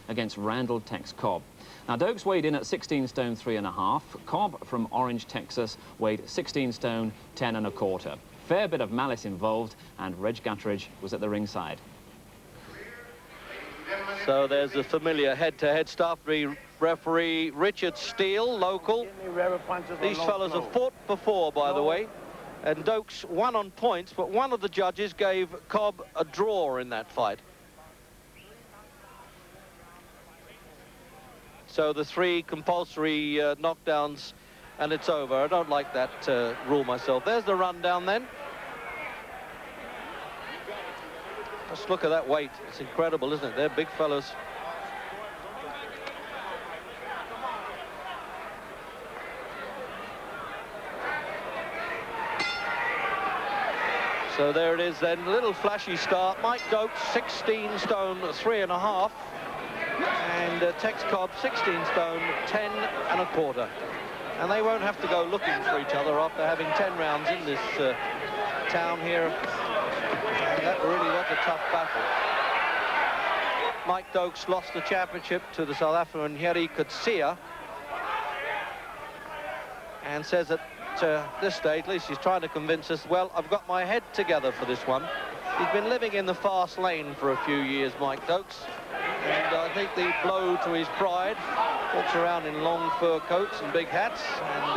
against Randall Tex Cobb. Now, Dokes weighed in at 16 stone 3.5. Cobb from Orange, Texas, weighed 16 stone 10.25. Fair bit of malice involved, and Reg Gutteridge was at the ringside. So there's the familiar head-to-head stuff. The referee, Richard Steele, local. These fellows have fought before, by the way. And Dokes won on points, but one of the judges gave Cobb a draw in that fight. So the 3 compulsory knockdowns, and it's over. I don't like that rule myself. There's the rundown then. Just look at that weight. It's incredible, isn't it? They're big fellows. So there it is then, a little flashy start. Mike Dokes, 16 stone 3.5. And Tex Cobb, 16 stone 10.25. And they won't have to go looking for each other after having 10 rounds in this town here. And that really was a tough battle. Mike Dokes lost the championship to the South African Heri Kutsia, and says at this stage, at least he's trying to convince us, well, I've got my head together for this one. He's been living in the fast lane for a few years, Mike Dokes, and I think the blow to his pride, walks around in long fur coats and big hats, and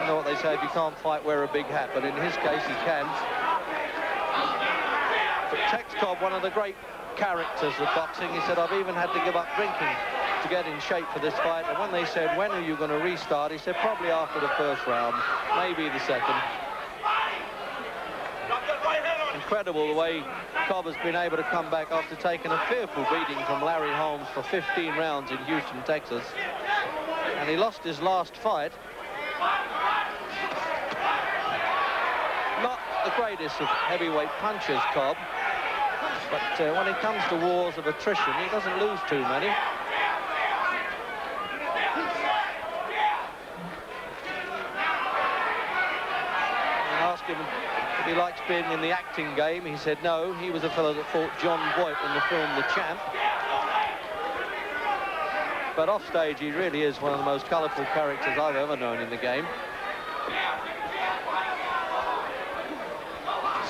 you know what they say, if you can't fight, wear a big hat, but in his case he can. But Tex Cobb, one of the great characters of boxing, he said, I've even had to give up drinking to get in shape for this fight. And when they said, when are you going to restart? He said, probably after the first round, maybe the second. Incredible the way Cobb has been able to come back after taking a fearful beating from Larry Holmes for 15 rounds in Houston, Texas. And he lost his last fight. Not the greatest of heavyweight punchers, Cobb. But when it comes to wars of attrition, he doesn't lose too many. Him if he likes being in the acting game. He said no. He was a fellow that fought John Voight in the film The Champ. But off stage, he really is one of the most colourful characters I've ever known in the game.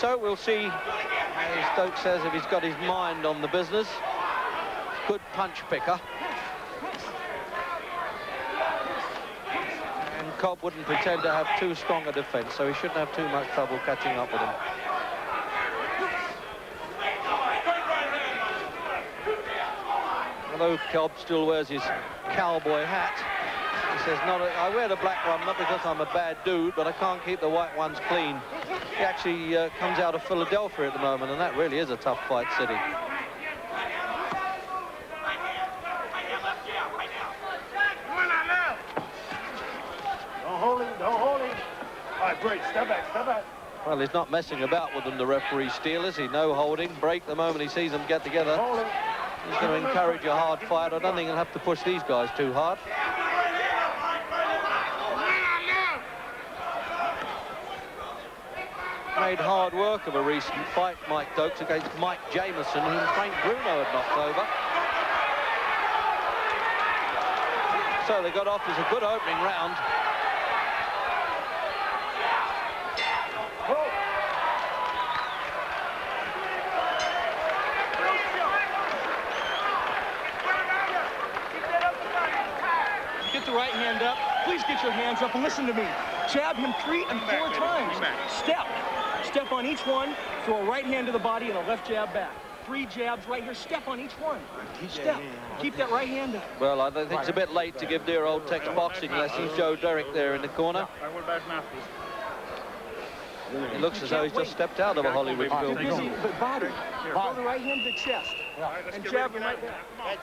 So we'll see, as Dokes says, if he's got his mind on the business. Good punch picker. Cobb wouldn't pretend to have too strong a defence, so he shouldn't have too much trouble catching up with him. Although Cobb still wears his cowboy hat, he says, I wear the black one not because I'm a bad dude, but I can't keep the white ones clean. He actually comes out of Philadelphia at the moment, and that really is a tough fight city. Don't hold him. All right, break. Step back, step back. Well, he's not messing about with them, the referee Steele, is he? No holding. Break the moment he sees them get together. He's going to encourage a hard fight. I don't think he'll have to push these guys too hard. Made hard work of a recent fight, Mike Dokes, against Mike Jameson, whom Frank Bruno had knocked over. So they got off as a good opening round. Get the right hand up. Please get your hands up and listen to me. Jab him 3 and 4 times. Step on each one. Throw a right hand to the body and a left jab back. 3 jabs right here. Step on each one. Step. Keep that right hand up. Well, I think it's a bit late to give dear old Tex boxing lessons. Joe Derrick there in the corner. It looks as though he's just stepped out of a Hollywood film. But body. Throw the right hand to the chest. And jab him right back.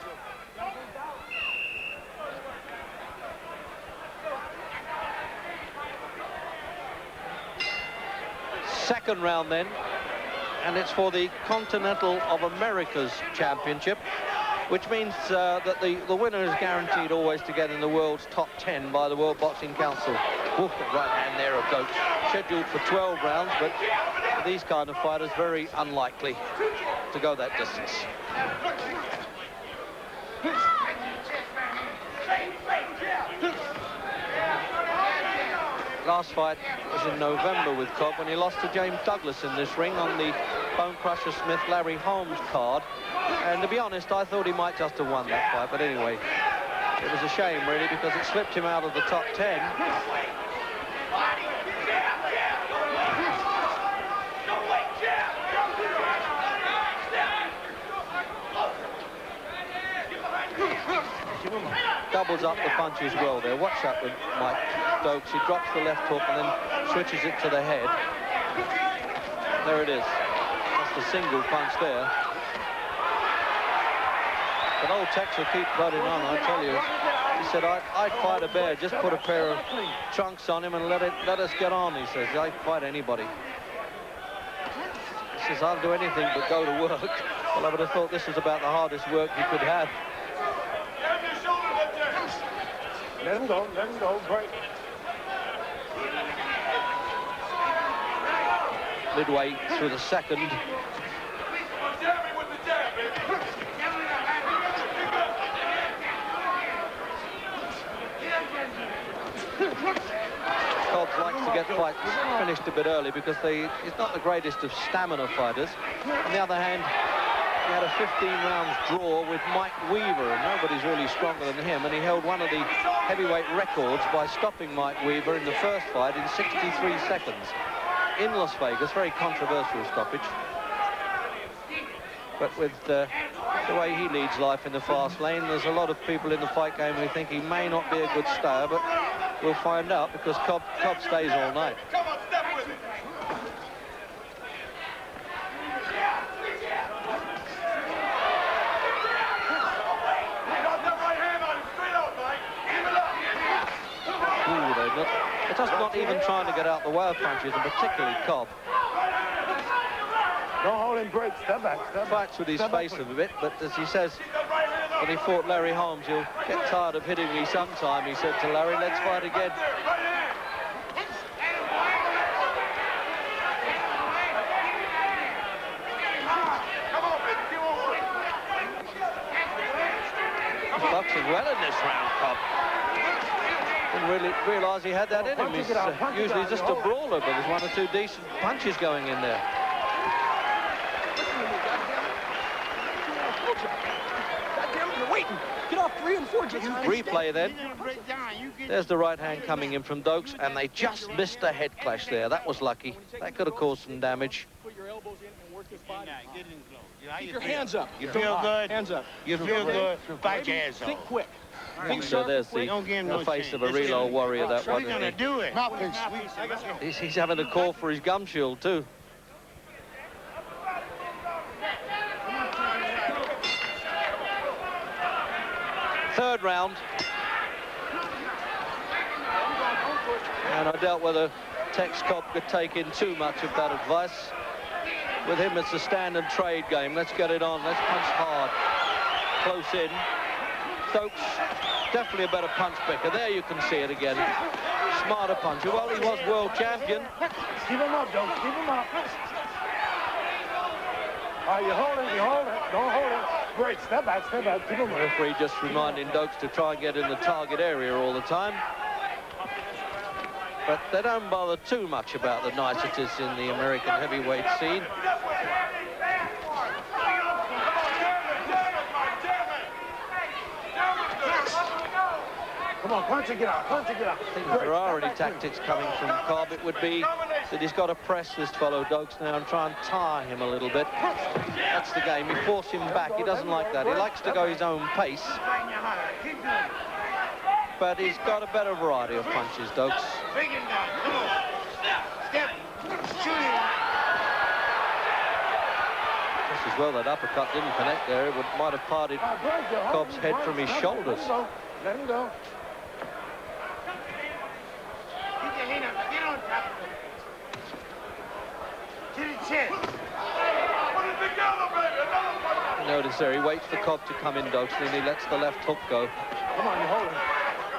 Second round then, and it's for the Continental of America's Championship, which means that the winner is guaranteed always to get in the world's top 10 by the World Boxing Council. Oof, the right hand there of Dokes, scheduled for 12 rounds, but for these kind of fighters, very unlikely to go that distance. last fight was in November with Cobb when he lost to James Douglas in this ring on the Bone Crusher Smith Larry Holmes card. And to be honest, I thought he might just have won that fight, but anyway, it was a shame really because it slipped him out of the top 10. Doubles up the punches well there. Watch that with Mike Dokes. He drops the left hook and then switches it to the head. There it is. That's the single punch there. But old Tex will keep plodding on, I tell you. He said, I'd fight a bear. Just put a pair of trunks on him and let us get on, he says. I'd fight anybody. He says, I'll do anything but go to work. Well, I would have thought this was about the hardest work he could have. Let him go, break. Midway through the second. Cobb likes to get fights finished a bit early because he's not the greatest of stamina fighters. On the other hand, he had a 15 rounds draw with Mike Weaver, and nobody's really stronger than him, and he held one of the heavyweight records by stopping Mike Weaver in the first fight in 63 seconds in Las Vegas. Very controversial stoppage. But with the way he leads life in the fast lane, there's a lot of people in the fight game who think he may not be a good stayer, but we'll find out because Cobb stays all night. They're just not even trying to get out the way of punches, and particularly Cobb. Don't hold him, break. Step back, step back. Fights with his face a bit, but as he says, when he fought Larry Holmes, he'll get tired of hitting me sometime, he said to Larry. Let's fight again. He's boxing well in this round, Cobb. Didn't really realise he had that in him. He's usually just a brawler, but there's one or two decent punches going in there. Waiting. Get off 3 and 4. Replay then. There's the right hand coming in from Dokes, and they just missed a head clash there. That was lucky. That could have caused some damage. Put your elbows in and work this body. Keep your hands up. You feel good? Hands up. You feel good? Fight your ass off. Think quick. So there's the face of a real old warrior, that one. He's gonna do it. He's having a call for his gum shield too. Third round. And I doubt whether Tex Cobb could take in too much of that advice. With him, it's a stand and trade game. Let's get it on. Let's punch hard. Close in. Dokes, definitely a better punch picker. There you can see it again. Smarter puncher. Well, he was world champion. Keep him up, Dokes. Keep him up. All right, you hold it. Don't hold it. Great. Step back. Keep him up. Referee just reminding Dokes to try and get in the target area all the time. But they don't bother too much about the niceties in the American heavyweight scene. Come on, punch and get out. I think if there are any tactics coming from Cobb, it would be that he's got to press this fellow Dokes now and try and tire him a little bit. That's the game. You force him back. He doesn't like that. He likes to go his own pace. But he's got a better variety of punches, Dokes. Just as well that uppercut didn't connect there. It might have parted Cobb's head from his shoulders. Let him go. Get on top of him. To the chest. Notice there, he waits for Cobb to come in, Dokes, then he lets the left hook go. Come on, you hold him.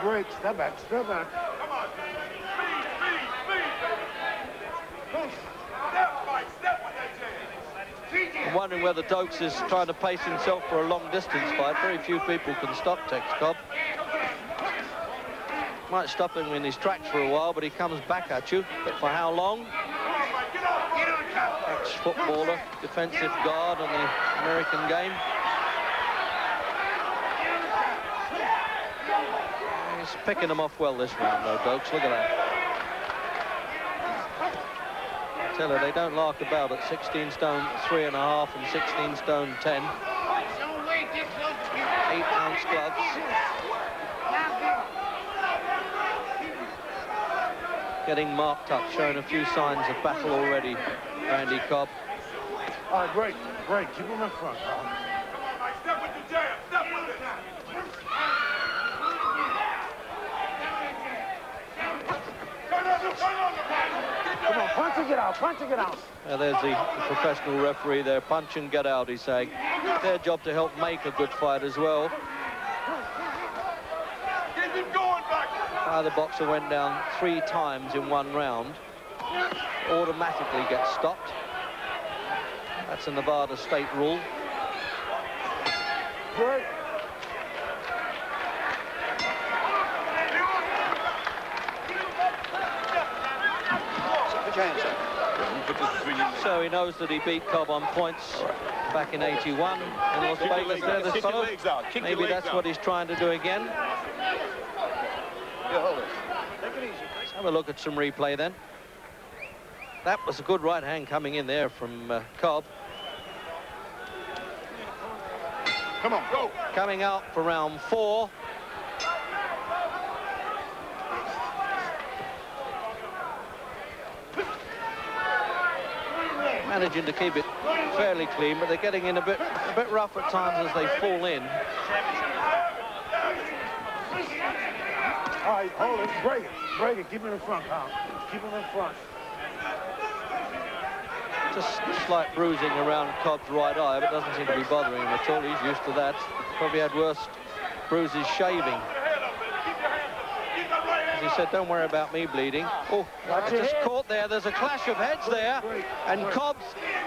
Great. Step back. Come on. I'm wondering whether Dokes is trying to pace himself for a long-distance fight. Very few people can stop Tex Cobb. might stop him in his tracks for a while, but he comes back at you. But for how long? Ex-footballer, defensive guard on the American game. He's picking them off well this round, though, Dokes. Look at that. I tell you, they don't lark about at 16 stone 3.5 and 16 stone 10. 8-ounce gloves. Getting marked up, showing a few signs of battle already, Randy Cobb. All right, break. Keep him in front, Cobb. Step with the jab. Step with it. Come on, punch and get out. There's the professional referee there. Punch and get out, he's saying. Their job to help make a good fight as well. Keep him going back. The boxer went down 3 times in 1 round. Automatically gets stopped. That's a Nevada state rule. Break. So he knows that he beat Cobb on points back in 81 in Las Vegas. There, this fellow. Maybe that's what he's trying to do again. Let's have a look at some replay then. That was a good right hand coming in there from Cobb. Come on, go. Coming out for round 4. Managing to keep it fairly clean, but they're getting in a bit rough at times as they fall in. All right, hold it. Break it. Keep him in front, Cobb. Keep him in front. Just slight bruising around Cobb's right eye, but doesn't seem to be bothering him at all. He's used to that. Probably had worse bruises shaving. As he said, don't worry about me bleeding. Oh, just caught there. There's a clash of heads there. And Cobb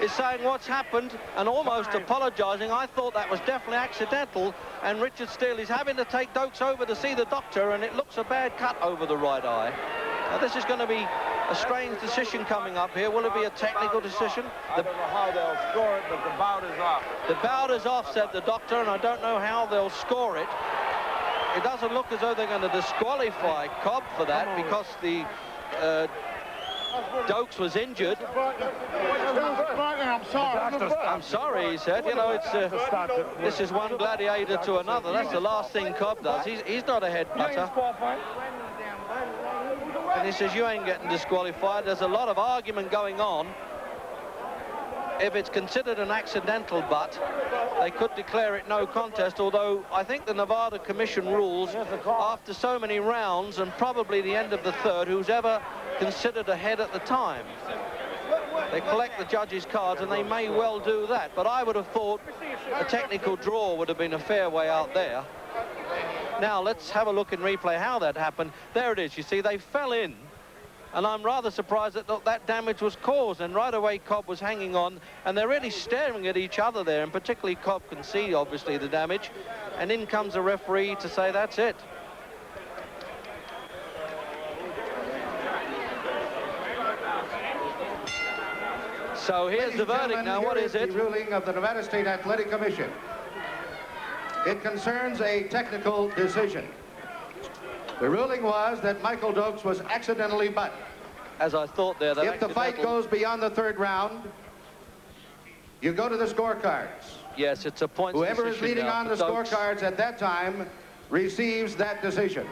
is saying what's happened and almost apologising. I thought that was definitely accidental. And Richard Steele is having to take Dokes over to see the doctor, and it looks a bad cut over the right eye. Now, this is going to be a strange decision coming up here. Will it be a technical decision? I don't know how they'll score it, but the bout is off. The bout is off, said the doctor, and I don't know how they'll score it. It doesn't look as though they're going to disqualify Cobb for that because the Dokes was injured. I'm sorry. I'm sorry, he said. You know, it's this is one gladiator to another. That's the last thing Cobb does. He's not a head putter. And he says, you ain't getting disqualified. There's a lot of argument going on. If it's considered an accidental butt, they could declare it no contest, although I think the Nevada Commission rules, after so many rounds and probably the end of the 3rd, who's ever considered a head at the time. They collect the judges' cards, and they may well do that, but I would have thought a technical draw would have been a fair way out there. Now, let's have a look in replay how that happened. There it is. You see, they fell in. And I'm rather surprised that that damage was caused. And right away, Cobb was hanging on. And they're really staring at each other there. And particularly Cobb can see, obviously, the damage. And in comes a referee to say, that's it. So here's the verdict now. What is it? The ruling of the Nevada State Athletic Commission. It concerns a technical decision. The ruling was that Michael Dokes was accidentally butt. As I thought there, that if the fight goes beyond the 3rd round, you go to the scorecards. Yes, it's a point. Whoever is leading on the scorecards at that time receives that decision.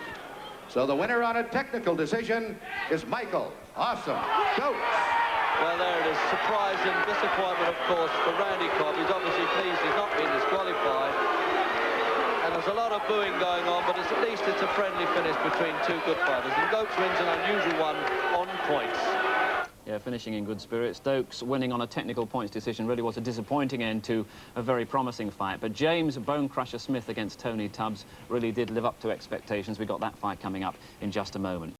So the winner on a technical decision is Michael Awesome Dokes. Well, there it is. Surprise and disappointment, of course, for Randy Cobb. He's obviously pleased he's not been disqualified. And there's a lot of booing going on, but at least it's a friendly finish between 2 good fighters. And Dokes wins an unusual one on points. Yeah, finishing in good spirits. Dokes winning on a technical points decision really was a disappointing end to a very promising fight. But James Bone Crusher Smith against Tony Tubbs really did live up to expectations. We got that fight coming up in just a moment.